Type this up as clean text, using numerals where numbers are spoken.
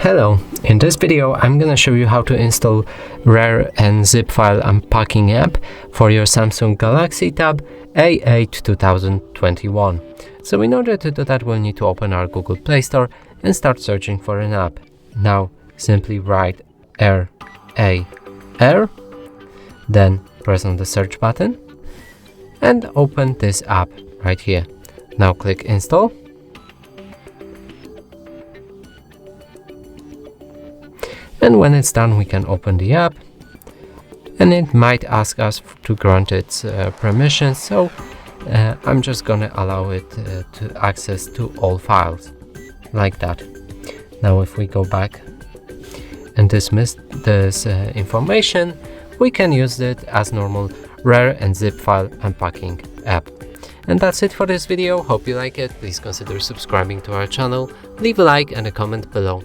Hello, in this video I'm gonna show you how to install Rar and Zip file unpacking app for your Samsung Galaxy Tab A8 2021. So in order to do that, we'll need to open our Google Play Store and start searching for an app. Now simply write RAR, then press on the search button and open this app right here. Now click install. And when it's done, we can open the app, and it might ask us to grant its permissions, so I'm just gonna allow it to access to all files, like that. Now if we go back and dismiss this information, we can use it as normal Rar and Zip file unpacking app. And that's it for this video. Hope you like it. Please consider subscribing to our channel, leave a like and a comment below.